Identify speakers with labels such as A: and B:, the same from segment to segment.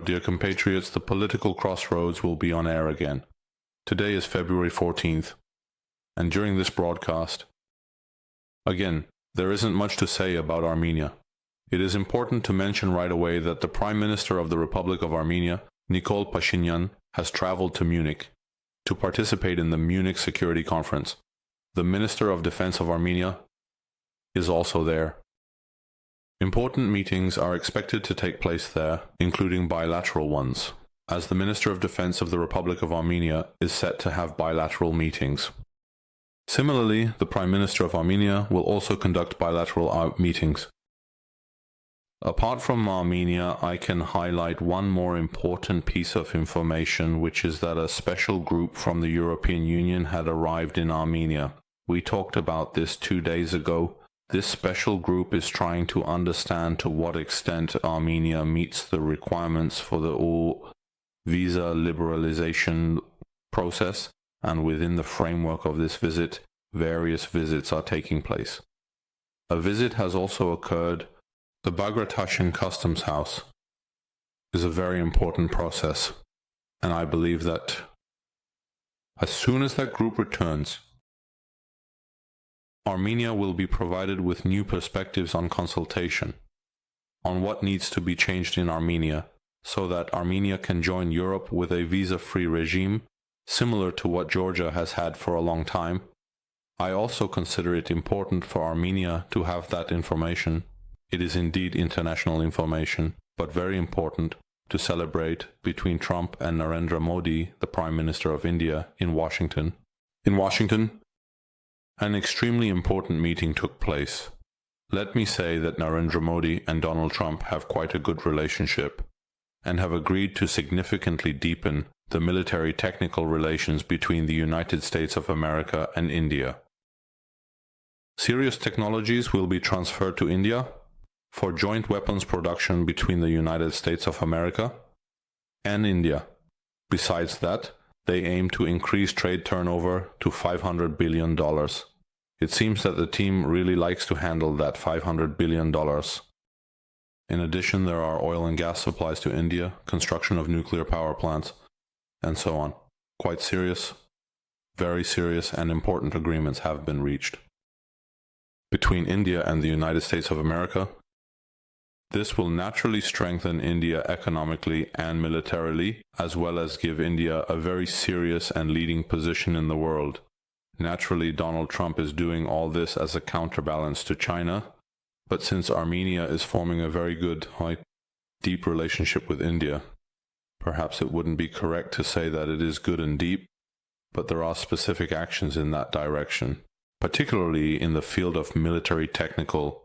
A: Dear compatriots, the political crossroads will be on air again. Today is February 14th, and during this broadcast, again, there isn't much to say about Armenia. It is important to mention right away that the Prime Minister of the Republic of Armenia, Nikol Pashinyan, has traveled to Munich to participate in the Munich Security Conference. The Minister of Defense of Armenia is also there. Important meetings are expected to take place there, including bilateral ones, as the Minister of Defense of the Republic of Armenia is set to have bilateral meetings. Similarly, the Prime Minister of Armenia will also conduct bilateral meetings. Apart from Armenia, I can highlight one more important piece of information, which is that a special group from the European Union had arrived in Armenia. We talked about this 2 days ago. This special group is trying to understand to what extent Armenia meets the requirements for the visa liberalization process, and within the framework of this visit, various visits are taking place. A visit has also occurred. The Bagratashin Customs House is a very important process, and I believe that as soon as that group returns, Armenia will be provided with new perspectives on consultation, on what needs to be changed in Armenia, so that Armenia can join Europe with a visa-free regime, similar to what Georgia has had for a long time. I also consider it important for Armenia to have that information. It is indeed international information, but very important to celebrate between Trump and Narendra Modi, the Prime Minister of India, in Washington. In Washington, an extremely important meeting took place. Let me say that Narendra Modi and Donald Trump have quite a good relationship and have agreed to significantly deepen the military technical relations between the United States of America and India. Serious technologies will be transferred to India for joint weapons production between the United States of America and India. Besides that, they aim to increase trade turnover to $500 billion. It seems that the team really likes to handle that $500 billion. In addition, there are oil and gas supplies to India, construction of nuclear power plants, and so on. Quite serious, very serious and important agreements have been reached between India and the United States of America. This will naturally strengthen India economically and militarily, as well as give India a very serious and leading position in the world. Naturally, Donald Trump is doing all this as a counterbalance to China, but since Armenia is forming a very good, deep relationship with India, perhaps it wouldn't be correct to say that it is good and deep, but there are specific actions in that direction, particularly in the field of military technical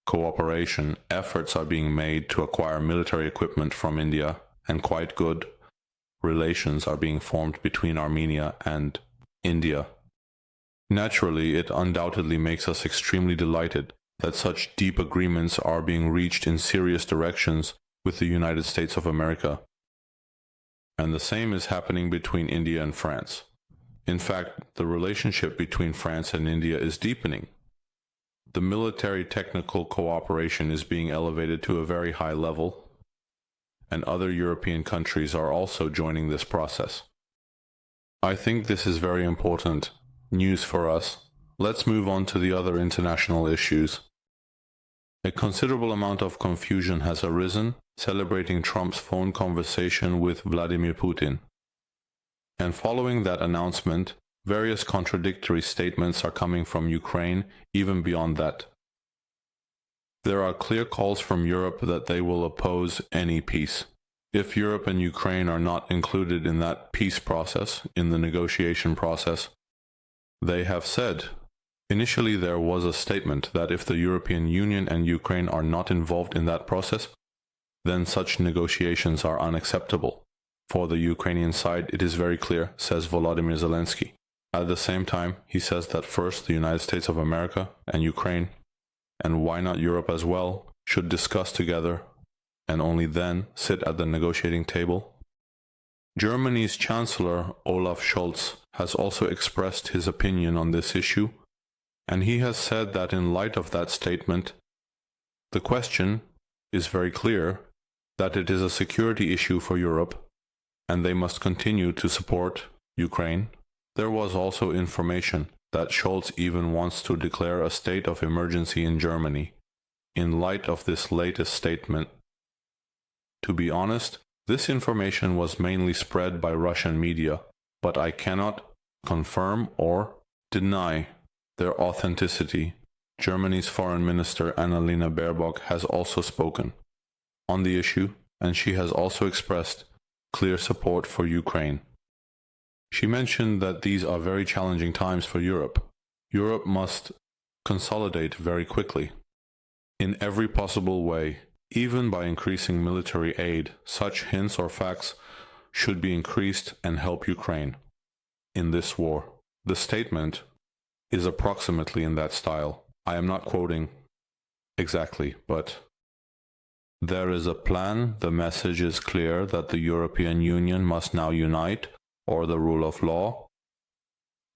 A: cooperation. Efforts are being made to acquire military equipment from India, and quite good relations are being formed between Armenia and India. Naturally, it undoubtedly makes us extremely delighted that such deep agreements are being reached in serious directions with the United States of America. And the same is happening between India and France. In fact, the relationship between France and India is deepening. The military technical cooperation is being elevated to a very high level, and other European countries are also joining this process. I think this is very important news for us. Let's move on to the other international issues. A considerable amount of confusion has arisen celebrating Trump's phone conversation with Vladimir Putin. And following that announcement, various contradictory statements are coming from Ukraine, even beyond that. There are clear calls from Europe that they will oppose any peace. If Europe and Ukraine are not included in that peace process, in the negotiation process, they have said, initially there was a statement that if the European Union and Ukraine are not involved in that process, then such negotiations are unacceptable. For the Ukrainian side, it is very clear, says Volodymyr Zelensky. At the same time, he says that first the United States of America and Ukraine, and why not Europe as well, should discuss together and only then sit at the negotiating table. Germany's Chancellor Olaf Scholz has also expressed his opinion on this issue, and he has said that in light of that statement, the question is very clear that it is a security issue for Europe, and they must continue to support Ukraine. There was also information that Scholz even wants to declare a state of emergency in Germany, in light of this latest statement. To be honest, this information was mainly spread by Russian media, but I cannot confirm or deny their authenticity. Germany's Foreign Minister Annalena Baerbock has also spoken on the issue, and she has also expressed clear support for Ukraine. She mentioned that these are very challenging times for Europe. Europe must consolidate very quickly, in every possible way, even by increasing military aid. Such hints or facts should be increased and help Ukraine in this war. The statement is approximately in that style. I am not quoting exactly, but there is a plan. The message is clear that the European Union must now unite, or the rule of law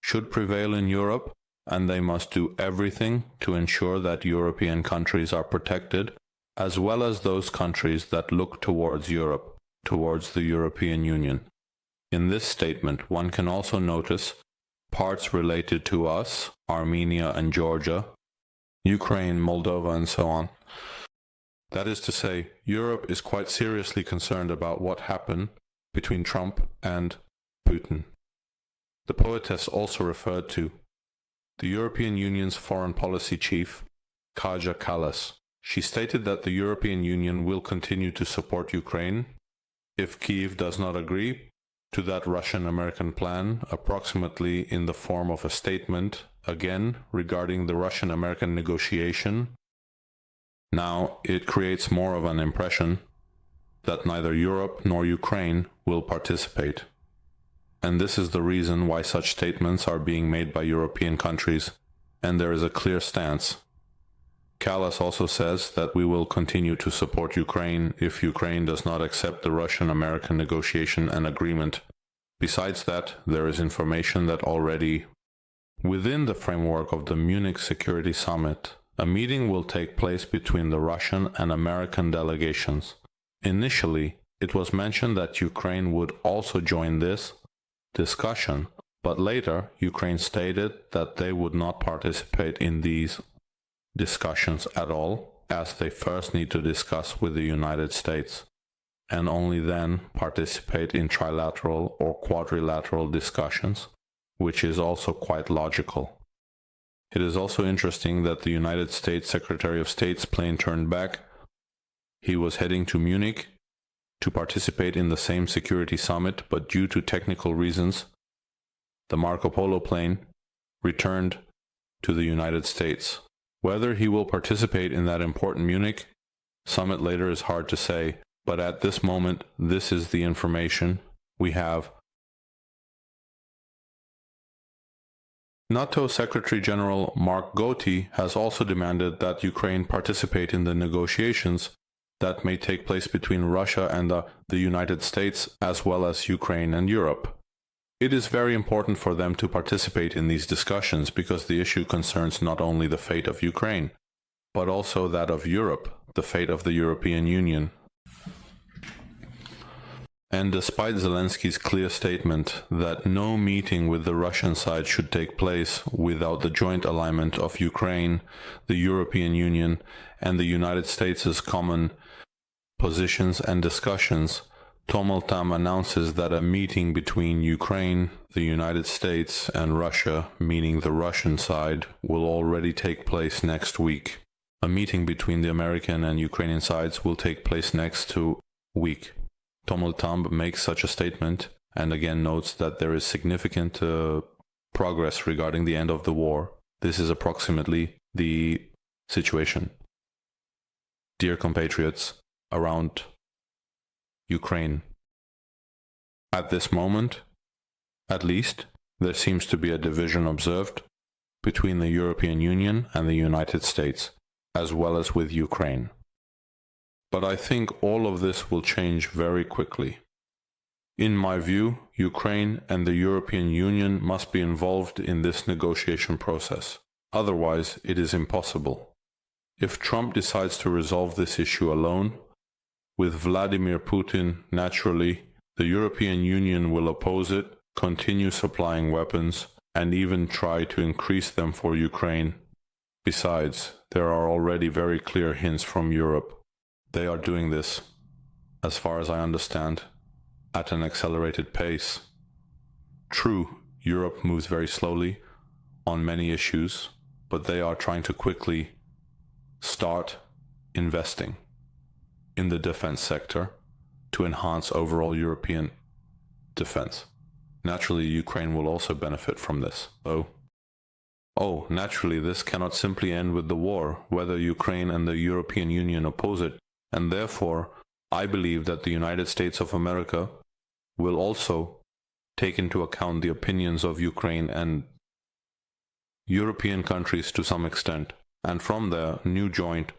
A: should prevail in Europe, and they must do everything to ensure that European countries are protected, as well as those countries that look towards Europe, towards the European Union. In this statement, one can also notice parts related to us, Armenia and Georgia, Ukraine, Moldova, and so on. That is to say, Europe is quite seriously concerned about what happened between Trump and Putin. The poetess also referred to the European Union's foreign policy chief, Kaja Kallas. She stated that the European Union will continue to support Ukraine if Kyiv does not agree to that Russian-American plan, approximately in the form of a statement, again, regarding the Russian-American negotiation. Now, it creates more of an impression that neither Europe nor Ukraine will participate. And this is the reason why such statements are being made by European countries, and there is a clear stance. Kallas also says that we will continue to support Ukraine if Ukraine does not accept the Russian-American negotiation and agreement. Besides that, there is information that already within the framework of the Munich Security Summit, a meeting will take place between the Russian and American delegations. Initially, it was mentioned that Ukraine would also join this discussion, but later Ukraine stated that they would not participate in these discussions at all, as they first need to discuss with the United States, and only then participate in trilateral or quadrilateral discussions, which is also quite logical. It is also interesting that the United States Secretary of State's plane turned back. He was heading to Munich to participate in the same security summit, but due to technical reasons, the Marco Polo plane returned to the United States. Whether he will participate in that important Munich summit later is hard to say, but at this moment, this is the information we have. NATO Secretary General Mark Gotti has also demanded that Ukraine participate in the negotiations that may take place between Russia and the United States, as well as Ukraine and Europe. It is very important for them to participate in these discussions because the issue concerns not only the fate of Ukraine, but also that of Europe, the fate of the European Union. And despite Zelensky's clear statement that no meeting with the Russian side should take place without the joint alignment of Ukraine, the European Union, and the United States' common positions and discussions, Tomoltam announces that a meeting between Ukraine, the United States, and Russia, meaning the Russian side, will already take place next week. A meeting between the American and Ukrainian sides will take place next week. Tomoltam makes such a statement and again notes that there is significant progress regarding the end of the war. This is approximately the situation. Dear compatriots around Ukraine, at this moment, at least, there seems to be a division observed between the European Union and the United States, as well as with Ukraine. But I think all of this will change very quickly. In my view, Ukraine and the European Union must be involved in this negotiation process. Otherwise, it is impossible. If Trump decides to resolve this issue alone, With Vladimir Putin, naturally, the European Union will oppose it, continue supplying weapons, and even try to increase them for Ukraine. Besides, there are already very clear hints from Europe. They are doing this, as far as I understand, at an accelerated pace. True, Europe moves very slowly on many issues, but they are trying to quickly start investing in the defense sector to enhance overall European defense. Naturally, Ukraine will also benefit from this, though. Oh, naturally, this cannot simply end with the war, whether Ukraine and the European Union oppose it, and therefore, I believe that the United States of America will also take into account the opinions of Ukraine and European countries to some extent, and from there, new joint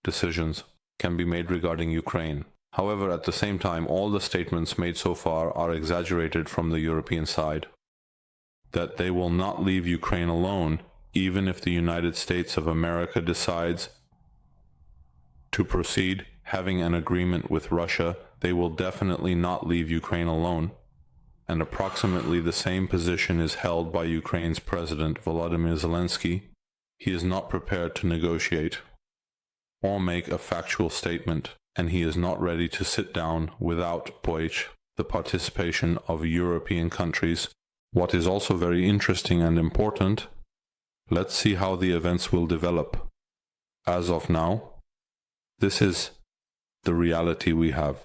A: decisions can be made regarding Ukraine. However, at the same time, all the statements made so far are exaggerated from the European side, that they will not leave Ukraine alone, even if the United States of America decides to proceed having an agreement with Russia. They will definitely not leave Ukraine alone, and approximately the same position is held by Ukraine's President Volodymyr Zelensky. He is not prepared to negotiate or make a factual statement, and he is not ready to sit down without the participation of European countries. What is also very interesting and important, let's see how the events will develop. As of now, this is the reality we have.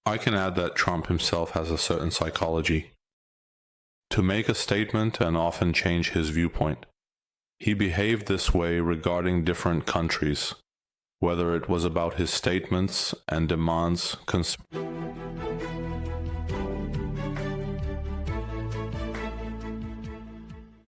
A: I can add that Trump himself has a certain psychology to make a statement and often change his viewpoint. He behaved this way regarding different countries, whether it was about his statements and demands concerning